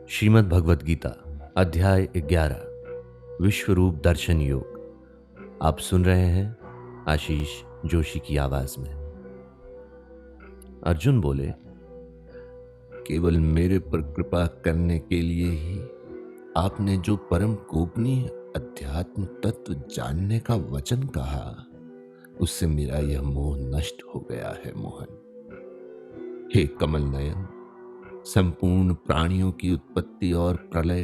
श्रीमद् भगवद गीता अध्याय 11 विश्वरूप दर्शन योग। आप सुन रहे हैं आशीष जोशी की आवाज में। अर्जुन बोले, केवल मेरे पर कृपा करने के लिए ही आपने जो परम गोपनीय अध्यात्म तत्व जानने का वचन कहा, उससे मेरा यह मोह नष्ट हो गया है मोहन। हे कमल नयन, संपूर्ण प्राणियों की उत्पत्ति और प्रलय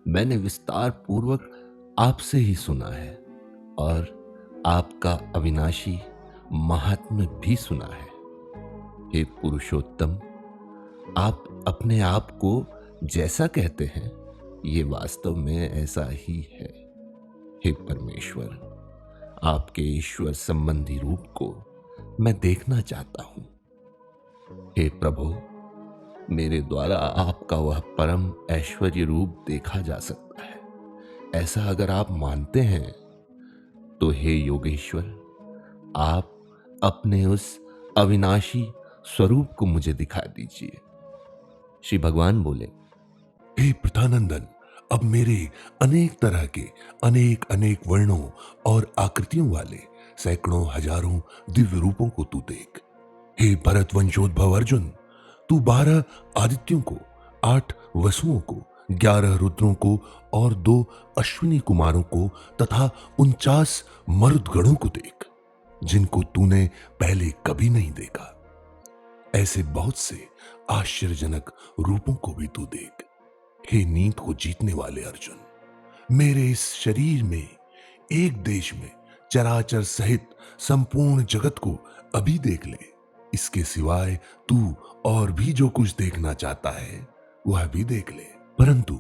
मैंने विस्तार पूर्वक आपसे ही सुना है और आपका अविनाशी महात्म्य भी सुना है। हे पुरुषोत्तम, आप अपने आप को जैसा कहते हैं ये वास्तव में ऐसा ही है। हे परमेश्वर, आपके ईश्वर संबंधी रूप को मैं देखना चाहता हूं। हे प्रभु, मेरे द्वारा आपका वह परम ऐश्वर्य रूप देखा जा सकता है, ऐसा अगर आप मानते हैं तो हे योगेश्वर, आप अपने उस अविनाशी स्वरूप को मुझे दिखा दीजिए। श्री भगवान बोले, हे प्रथानंदन, अब मेरे अनेक तरह के अनेक अनेक वर्णों और आकृतियों वाले सैकड़ों हजारों दिव्य रूपों को तू देख। हे भरत वंशोद्भव अर्जुन, तू 12 आदित्यों को, 8 वसुओं को, 11 रुद्रों को और 2 अश्विनी कुमारों को तथा 49 मरुदगणों को देख, जिनको तूने पहले कभी नहीं देखा। ऐसे बहुत से आश्चर्यजनक रूपों को भी तू देख। हे नींद को जीतने वाले अर्जुन, मेरे इस शरीर में, एक देश में, चराचर सहित संपूर्ण जगत को अभी देख ले। इसके सिवाय तू और भी जो कुछ देखना चाहता है वह भी देख ले, परंतु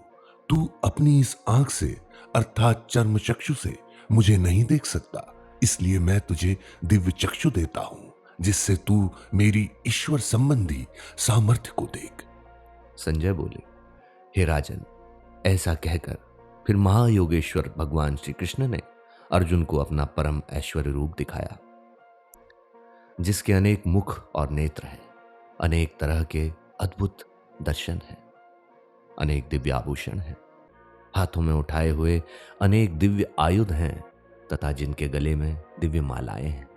तू अपनी इस आंख से अर्थात चर्म चक्षु से मुझे नहीं देख सकता। इसलिए मैं तुझे दिव्य चक्षु देता हूं, जिससे तू मेरी ईश्वर संबंधी सामर्थ्य को देख। संजय बोले, हे राजन, ऐसा कहकर फिर महायोगेश्वर भगवान श्री कृष्ण ने अर्जुन को अपना परम ऐश्वर्य रूप दिखाया, जिसके अनेक मुख और नेत्र हैं, अनेक तरह के अद्भुत दर्शन हैं, अनेक दिव्य आभूषण हैं, हाथों में उठाए हुए अनेक दिव्य आयुध हैं तथा जिनके गले में दिव्य मालाएं हैं,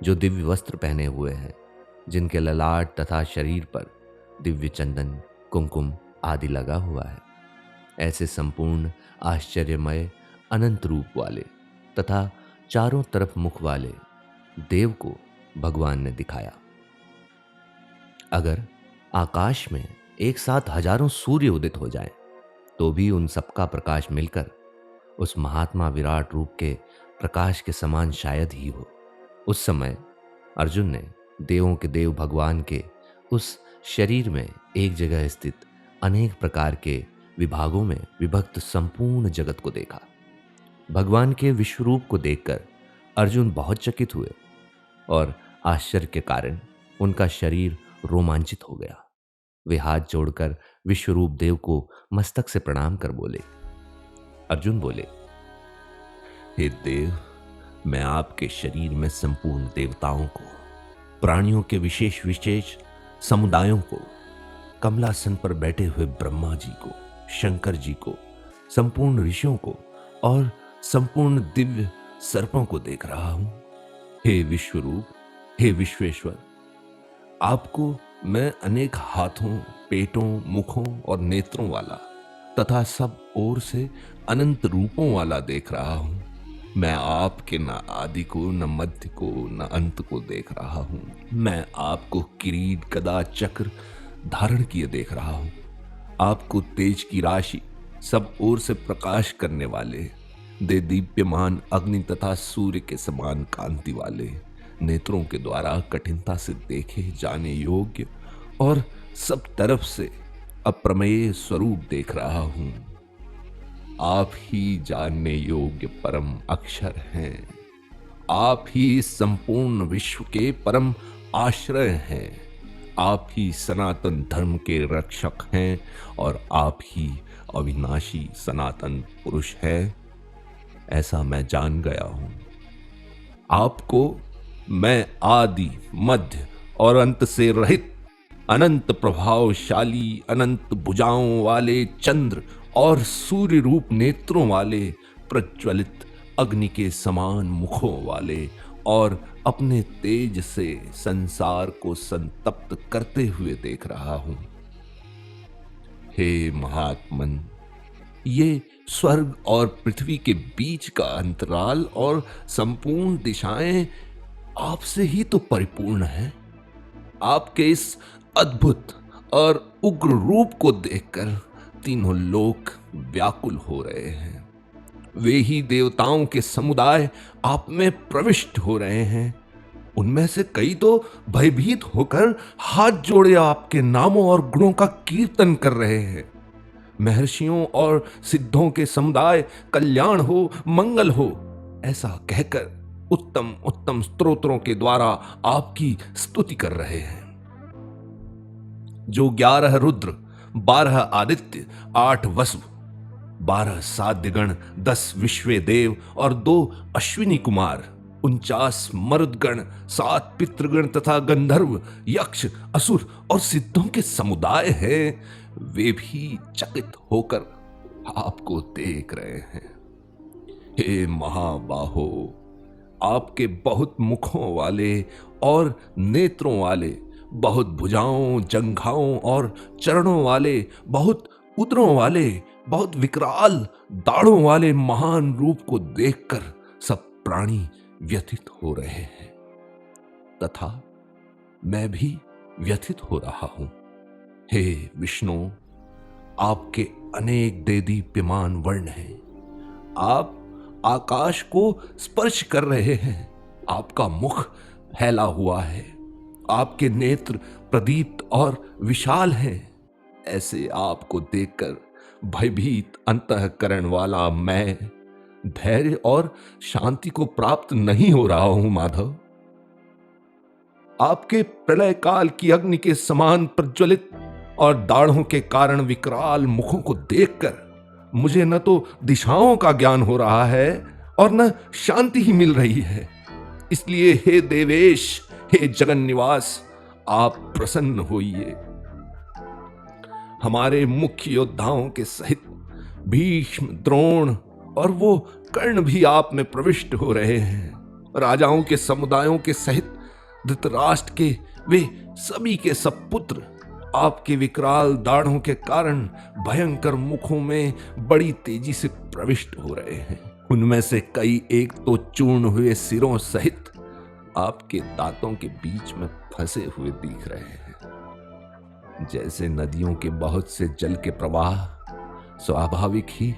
जो दिव्य वस्त्र पहने हुए हैं, जिनके ललाट तथा शरीर पर दिव्य चंदन कुमकुम आदि लगा हुआ है। ऐसे संपूर्ण आश्चर्यमय अनंत रूप वाले तथा चारों तरफ मुख वाले देव को भगवान ने दिखाया। अगर आकाश में एक साथ हजारों सूर्य उदित हो जाएं, तो भी उन सबका प्रकाश मिलकर उस महात्मा विराट रूप के प्रकाश के समान शायद ही हो। उस समय अर्जुन ने देवों के देव भगवान के उस शरीर में एक जगह स्थित अनेक प्रकार के विभागों में विभक्त संपूर्ण जगत को देखा। भगवान के विश्वरूप को देखकर अर्जुन बहुत चकित हुए और आश्चर्य के कारण उनका शरीर रोमांचित हो गया। वे हाथ जोड़कर विश्वरूप देव को मस्तक से प्रणाम कर बोले। अर्जुन बोले, हे देव, मैं आपके शरीर में संपूर्ण देवताओं को, प्राणियों के विशेष विशेष समुदायों को, कमलासन पर बैठे हुए ब्रह्मा जी को, शंकर जी को, संपूर्ण ऋषियों को और संपूर्ण दिव्य सर्पों को देख रहा हूं। हे विश्वरूप, हे विश्वेश्वर, आपको मैं अनेक हाथों, पेटों, मुखों और नेत्रों वाला तथा सब ओर से अनंत रूपों वाला देख रहा हूं। मैं आपके न आदि को, न मध्य को, न अंत को देख रहा हूं। मैं आपको किरीट, गदा, चक्र धारण किए देख रहा हूं। आपको तेज की राशि, सब ओर से प्रकाश करने वाले, दे दीप्यमान अग्नि तथा सूर्य के समान कांति वाले, नेत्रों के द्वारा कठिनता से देखे जाने योग्य और सब तरफ से अप्रमेय स्वरूप देख रहा हूं। आप ही जानने योग्य परम अक्षर हैं। आप ही संपूर्ण विश्व के परम आश्रय हैं। आप ही सनातन धर्म के रक्षक हैं और आप ही अविनाशी सनातन पुरुष हैं। ऐसा मैं जान गया हूं। आपको मैं आदि, मध्य और अंत से रहित अनंत प्रभावशाली, अनंत भुजाओं वाले चंद्र और सूर्य रूप नेत्रों वाले, प्रज्वलित अग्नि के समान मुखों वाले और अपने तेज से संसार को संतप्त करते हुए देख रहा हूं। हे महात्मन, ये स्वर्ग और पृथ्वी के बीच का अंतराल और संपूर्ण दिशाएं आपसे ही तो परिपूर्ण है। आपके इस अद्भुत और उग्र रूप को देखकर तीनों लोक व्याकुल हो रहे हैं। वे ही देवताओं के समुदाय आप में प्रविष्ट हो रहे हैं। उनमें से कई तो भयभीत होकर हाथ जोड़े आपके नामों और गुणों का कीर्तन कर रहे हैं। महर्षियों और सिद्धों के समुदाय कल्याण हो, मंगल हो, ऐसा कहकर उत्तम उत्तम स्तोत्रों के द्वारा आपकी स्तुति कर रहे हैं। जो 11 रुद्र, 12 आदित्य, 8 वसु, 12 साध्यगण, 10 विश्वे देव और 2 अश्विनी कुमार, 49 मरुदगण, 7 पितृगण तथा गंधर्व, यक्ष, असुर और सिद्धों के समुदाय हैं, वे भी चकित होकर आपको देख रहे हैं। हे महाबाहो, आपके बहुत मुखों वाले और नेत्रों वाले, बहुत भुजाओं, जंघाओं और चरणों वाले, बहुत उदरों वाले, बहुत विकराल दाढ़ों वाले महान रूप को देखकर सब प्राणी व्यथित हो रहे हैं तथा मैं भी व्यथित हो रहा हूं। हे विष्णु, आपके अनेक देदीप्यमान वर्ण हैं। आप आकाश को स्पर्श कर रहे हैं। आपका मुख फैला हुआ है। आपके नेत्र प्रदीप्त और विशाल हैं। ऐसे आपको देखकर भयभीत अंतःकरण वाला मैं धैर्य और शांति को प्राप्त नहीं हो रहा हूं माधव। आपके प्रलय काल की अग्नि के समान प्रज्वलित और दाढ़ों के कारण विकराल मुखों को देखकर मुझे न तो दिशाओं का ज्ञान हो रहा है और न शांति ही मिल रही है। इसलिए हे देवेश, हे जगन निवास, आप प्रसन्न होइए। हमारे मुख्य योद्धाओं के सहित भीष्म, द्रोण और वो कर्ण भी आप में प्रविष्ट हो रहे हैं। राजाओं के समुदायों के सहित धृतराष्ट्र के वे सभी के सब पुत्र आपके विकराल दाढ़ों के कारण भयंकर मुखों में बड़ी तेजी से प्रविष्ट हो रहे हैं। उनमें से कई एक तो चूर्ण हुए सिरों सहित आपके दांतों के बीच में फंसे हुए दिख रहे हैं। जैसे नदियों के बहुत से जल के प्रवाह स्वाभाविक ही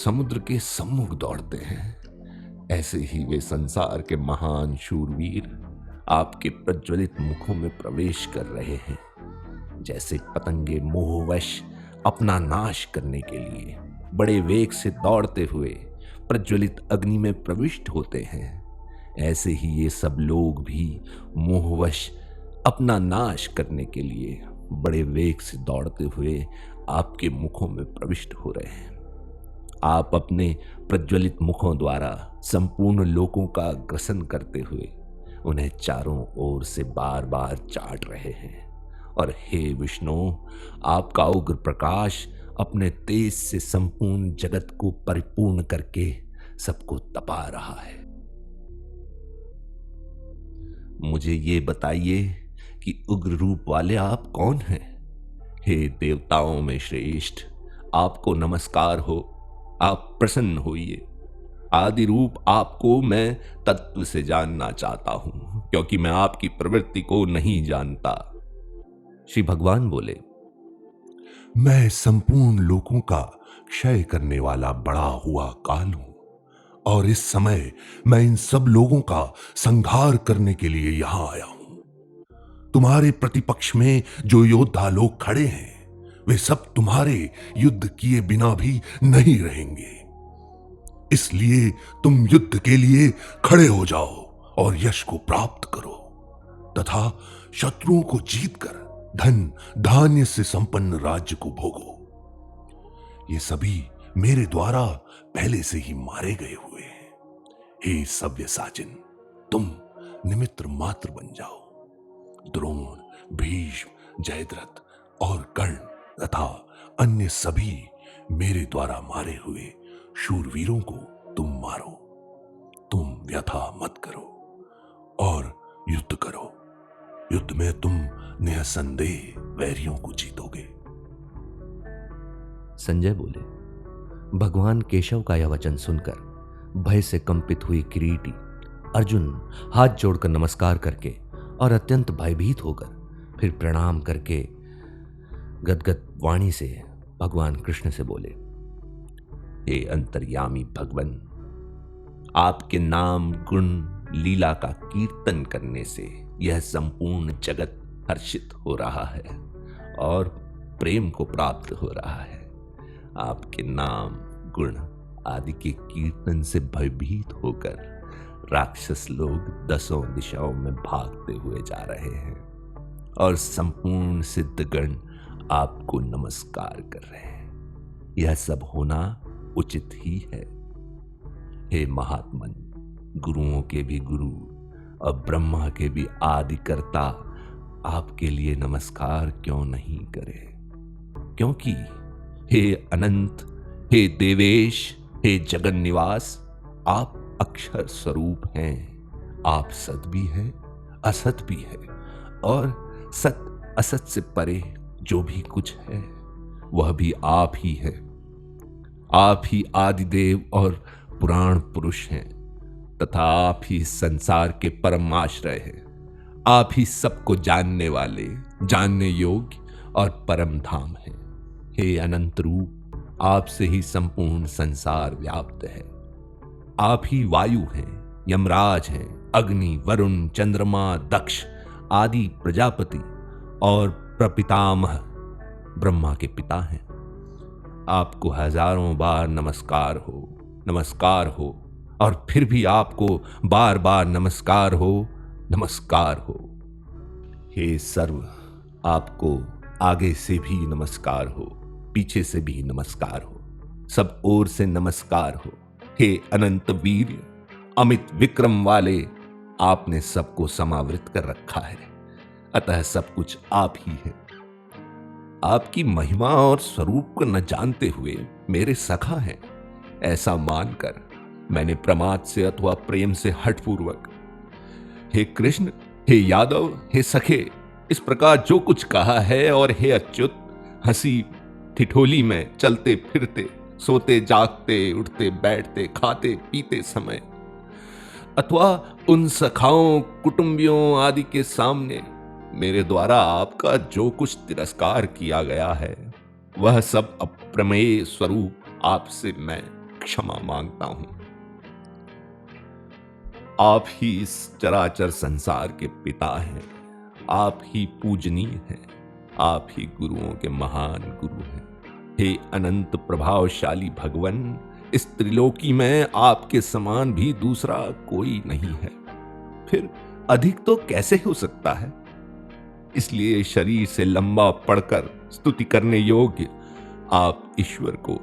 समुद्र के सम्मुख दौड़ते हैं, ऐसे ही वे संसार के महान शूरवीर आपके प्रज्वलित मुखों में प्रवेश कर रहे हैं। जैसे पतंगे मोहवश अपना नाश करने के लिए बड़े वेग से दौड़ते हुए प्रज्वलित अग्नि में प्रविष्ट होते हैं, ऐसे ही ये सब लोग भी मोहवश अपना नाश करने के लिए बड़े वेग से दौड़ते हुए आपके मुखों में प्रविष्ट हो रहे हैं। आप अपने प्रज्वलित मुखों द्वारा संपूर्ण लोगों का ग्रसन करते हुए उन्हें चारों ओर से बार बार चाट रहे हैं। और हे विष्णु, आपका उग्र प्रकाश अपने तेज से संपूर्ण जगत को परिपूर्ण करके सबको तपा रहा है। मुझे ये बताइए कि उग्र रूप वाले आप कौन हैं? हे देवताओं में श्रेष्ठ, आपको नमस्कार हो। आप प्रसन्न होइए। आदि रूप आपको मैं तत्व से जानना चाहता हूं, क्योंकि मैं आपकी प्रवृत्ति को नहीं जानता। श्री भगवान बोले, मैं संपूर्ण लोकों का क्षय करने वाला बड़ा हुआ काल हूं और इस समय मैं इन सब लोगों का संहार करने के लिए यहां आया हूं। तुम्हारे प्रतिपक्ष में जो योद्धा लोग खड़े हैं, वे सब तुम्हारे युद्ध किए बिना भी नहीं रहेंगे। इसलिए तुम युद्ध के लिए खड़े हो जाओ और यश को प्राप्त करो तथा शत्रुओं को जीतकर धन धान्य से संपन्न राज्य को भोगो। ये सभी मेरे द्वारा पहले से ही मारे गए हुए हैं। हे सव्यसाचिन, तुम निमित्त मात्र बन जाओ। द्रोण, भीष्म, जयद्रथ और कर्ण तथा अन्य सभी मेरे द्वारा मारे हुए शूरवीरों को तुम मारो। तुम व्यथा मत करो और युद्ध करो। युद्ध में तुम निसंदेह वैरियों को जीतोगे। संजय बोले। भगवान केशव का यह वचन सुनकर भय से कंपित हुई किरीटी अर्जुन हाथ जोड़कर नमस्कार करके और अत्यंत भयभीत होकर फिर प्रणाम करके गदगद वाणी से भगवान कृष्ण से बोले, हे अंतर्यामी भगवन, आपके नाम गुण लीला का कीर्तन करने से यह संपूर्ण जगत हर्षित हो रहा है और प्रेम को प्राप्त हो रहा है। आपके नाम गुण आदि के कीर्तन से भयभीत होकर राक्षस लोग दसों दिशाओं में भागते हुए जा रहे हैं और संपूर्ण सिद्धगण आपको नमस्कार कर रहे हैं। यह सब होना उचित ही है। हे महात्मन, गुरुओं के भी गुरु और ब्रह्मा के भी आदि कर्ता आपके लिए नमस्कार क्यों नहीं करे? क्योंकि हे अनंत, हे देवेश, हे जगन निवास, आप अक्षर स्वरूप हैं। आप सत भी हैं, असत भी है, और सत असत से परे जो भी कुछ है वह भी आप ही है। आप ही आदिदेव और पुराण पुरुष हैं तथा आप ही संसार के परम आश्रय हैं। आप ही सबको जानने वाले, जानने योग्य और परम धाम हैं। हे अनंत रूप, आपसे ही संपूर्ण संसार व्याप्त है। आप ही वायु हैं, यमराज हैं, अग्नि, वरुण, चंद्रमा, दक्ष आदि प्रजापति और प्रपितामह ब्रह्मा के पिता हैं। आपको हजारों बार नमस्कार हो, नमस्कार हो और फिर भी आपको बार बार नमस्कार हो, नमस्कार हो। हे सर्व, आपको आगे से भी नमस्कार हो, पीछे से भी नमस्कार हो, सब ओर से नमस्कार हो। हे अनंत वीर्य, अमित विक्रम वाले, आपने सबको समावृत कर रखा है, अतः सब कुछ आप ही हैं। आपकी महिमा और स्वरूप को न जानते हुए मेरे सखा हैं ऐसा मानकर मैंने प्रमाद से अथवा प्रेम से हठपूर्वक हे कृष्ण, हे यादव, हे सखे इस प्रकार जो कुछ कहा है, और हे अच्युत, हंसी ठिठोली में चलते फिरते, सोते जागते, उठते बैठते, खाते पीते समय, अथवा उन सखाओं, कुटुंबियों आदि के सामने मेरे द्वारा आपका जो कुछ तिरस्कार किया गया है, वह सब अप्रमेय स्वरूप आपसे मैं क्षमा मांगता हूं। आप ही इस चराचर संसार के पिता हैं, आप ही पूजनीय हैं, आप ही गुरुओं के महान गुरु हैं। हे अनंत प्रभावशाली भगवन, इस त्रिलोकी में आपके समान भी दूसरा कोई नहीं है, फिर अधिक तो कैसे हो सकता है? इसलिए शरीर से लंबा पढ़कर स्तुति करने योग्य आप ईश्वर को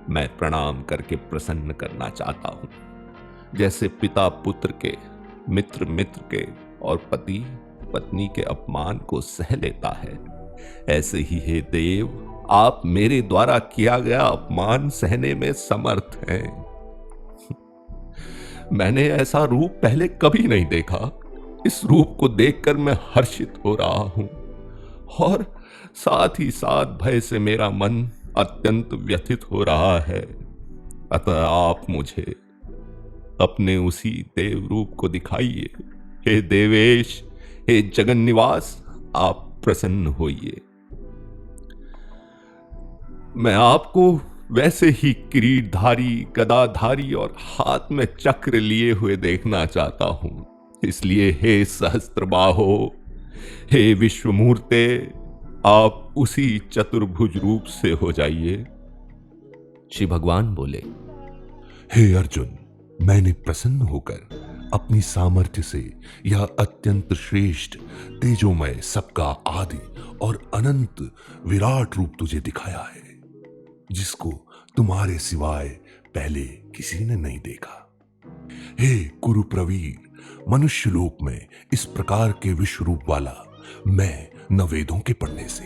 मैं प्रणाम करके प्रसन्न करना चाहता हूं। जैसे पिता पुत्र के, मित्र मित्र के और पति पत्नी के अपमान को सह लेता है, ऐसे ही हे देव, आप मेरे द्वारा किया गया अपमान सहने में समर्थ हैं। मैंने ऐसा रूप पहले कभी नहीं देखा। इस रूप को देखकर मैं हर्षित हो रहा हूं और साथ ही साथ भय से मेरा मन अत्यंत व्यथित हो रहा है। अतः आप मुझे अपने उसी देव रूप को दिखाइए। हे देवेश, हे जगन निवास, आप प्रसन्न होइए। मैं आपको वैसे ही किरीटधारी, गदाधारी और हाथ में चक्र लिए हुए देखना चाहता हूं। इसलिए हे सहस्त्रबाहो, हे विश्वमूर्ते, आप उसी चतुर्भुज रूप से हो जाइए। श्री भगवान बोले, हे अर्जुन, मैंने प्रसन्न होकर अपनी सामर्थ्य से यह अत्यंत श्रेष्ठ, तेजोमय, सबका आदि और अनंत विराट रूप तुझे दिखाया है, जिसको तुम्हारे सिवाय पहले किसी ने नहीं देखा। हे कुरु प्रवीर, मनुष्य लोक में इस प्रकार के विश्व रूप वाला मैं न वेदों के पढ़ने से,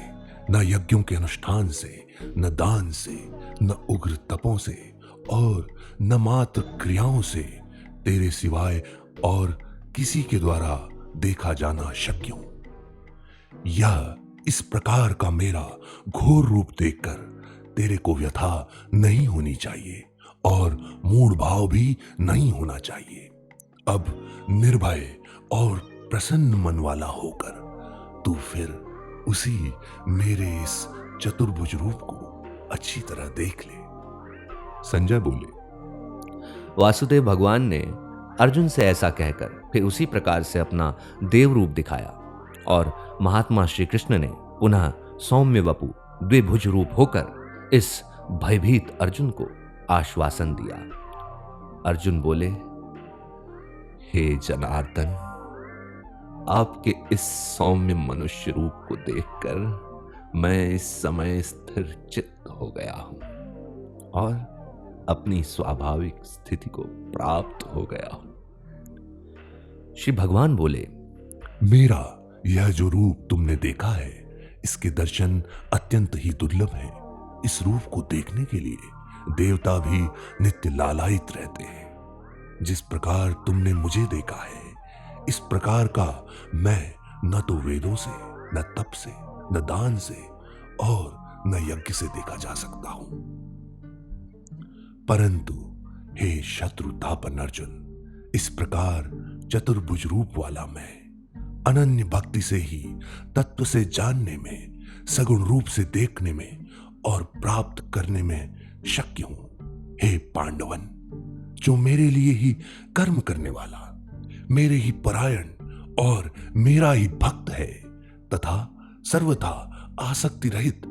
न यज्ञों के अनुष्ठान से, न दान से, न उग्र तपों से और न मात्र क्रियाओं से तेरे सिवाय और किसी के द्वारा देखा जाना शक्य हूं। यह इस प्रकार का मेरा घोर रूप देखकर तेरे को व्यथा नहीं होनी चाहिए और मूढ़ भाव भी नहीं होना चाहिए। अब निर्भय और प्रसन्न मन वाला होकर तू फिर उसी मेरे इस चतुर्भुज रूप को अच्छी तरह देख ले। संजय बोले। वासुदेव भगवान ने अर्जुन से ऐसा कहकर फिर उसी प्रकार से अपना देव रूप दिखाया और महात्मा श्री कृष्ण ने पुनः सौम्य वपु द्विभुज रूप होकर इस भयभीत अर्जुन को आश्वासन दिया। अर्जुन बोले, हे जनार्दन, आपके इस सौम्य मनुष्य रूप को देखकर मैं इस समय स्थिर चित्त हो गया हूं और अपनी स्वाभाविक स्थिति को प्राप्त हो गया हूं। श्री भगवान बोले, मेरा यह जो रूप तुमने देखा है, इसके दर्शन अत्यंत ही दुर्लभ है। इस रूप को देखने के लिए देवता भी नित्य लालायित रहते हैं। जिस प्रकार तुमने मुझे देखा है, इस प्रकार का मैं न तो वेदों से, न तप से, न दान से और न यज्ञ से देखा जा सकता हूं। परंतु हे शत्रुतापन अर्जुन, इस प्रकार चतुर्भुज रूप वाला मैं अनन्य भक्ति से ही तत्व से जानने में, सगुण रूप से देखने में और प्राप्त करने में शक्य हूं। हे पांडवन, जो मेरे लिए ही कर्म करने वाला, मेरे ही परायण और मेरा ही भक्त है तथा सर्वथा आसक्ति रहित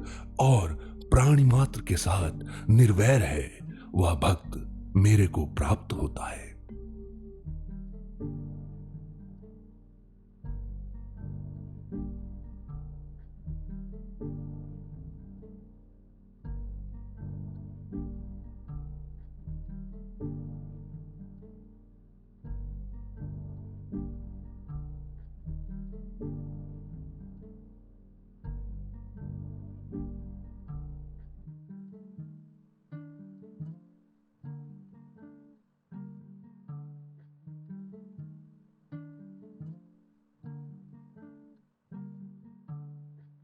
और प्राणी मात्र के साथ निर्वैर है, वह भक्त मेरे को प्राप्त होता है।